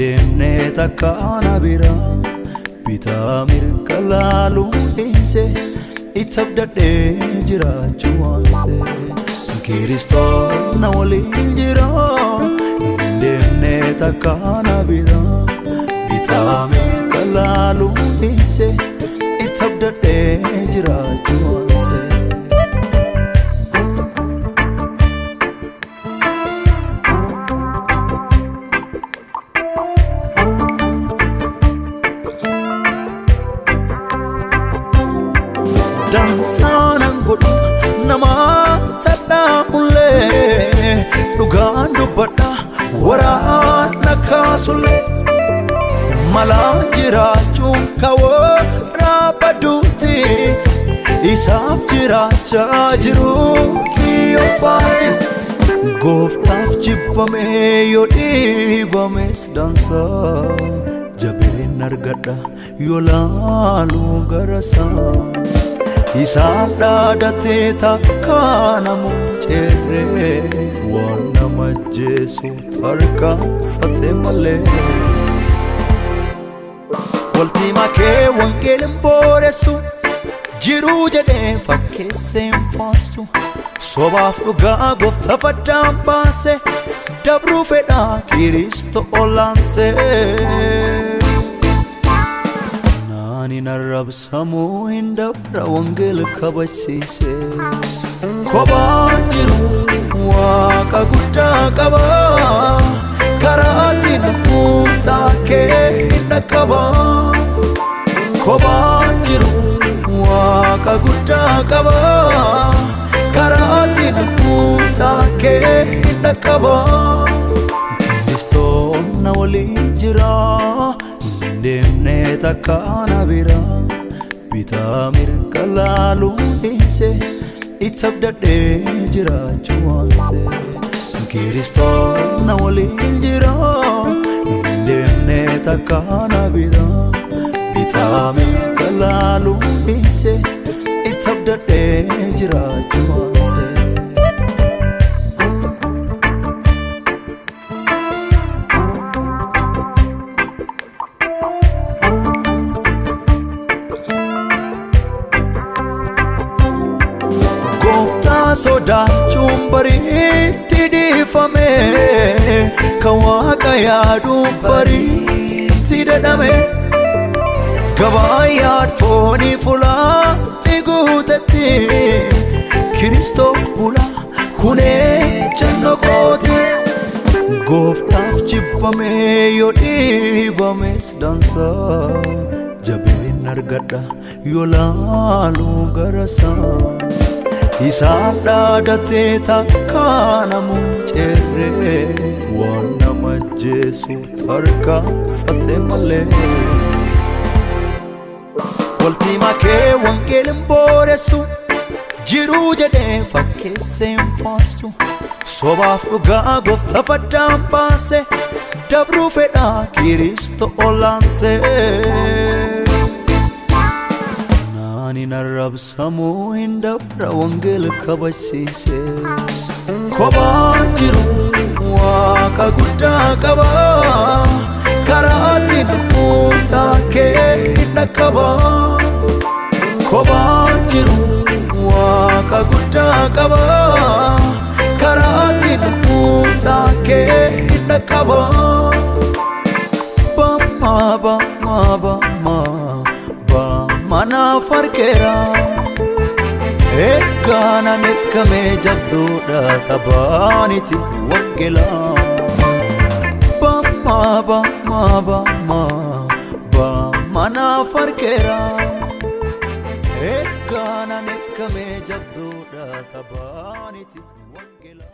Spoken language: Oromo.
Indemne takana bira bitamir kalalu inse itabdade jiraachu anse Kiristo na waliin jira Indemne takana bira bitamir kalalu inse itabdade jiraachu anse Dansan angod nama tada ulle dugaan dubbadha waraana kaasulle mala jiraachuun kawarra baduuti isaaf jiraachaa jiru kiyyoophaati gooftaaf jibbame yoo dhiibames dansa jabeen argadha yoo laalu garasaa Isaaf dhaadhatee takkaana muncere waan nama jeesu tarkaanfatee malee Walti makee wangeelin booressu jiruu jedhee fakkeesseen faarsu sobaaf dhugaa gooftaa faddaan baase dabruu fedhaa Kiristo olaansee Ani narrab samu hindabra wangel kabachise Koba jiru waka gudda qaba Karati nafuta ke nakaba Koba jiru waka gudda qaba Karati nafuta ke nakaba Kiristo na wali jira Indemne takana bira bitamir kalalu inse itabdade jiraachu anse Kiristo na waliin jira Indemne takana bira bitamir kalalu inse itabdade jiraachu anse Sodaachuun bariitti dhiifame kan Waaqa yaaduun bariitti dadhame gabaa yaad foonii fulaatti guutetti Kiristoof bula kunee jannoo kooti gooftaaf jibbame yoo dhiibames dansa jabeen argadha yoo laalu garasaa Isaaf dhaadhatee takkaana muncere waan nama jeesu tarkaanfatee malee Walti makee wangeelin booressu jiruu jedhee fakkeesseen faarsu sobaaf dhugaa gooftaa faddaan baase dabruu fedhaa Kiristo olaansee Ani narrab samu hindabra wangel kabachise Koba jiru waka gudda qaba Karati nafuta ke nakaba Koba jiru waka gudda qaba Karati nafuta ke nakaba Bama Mana farkera Ekana nekame jabduda tabaniti wangela Mana farkera Ekana nekame jabduda tabaniti wangela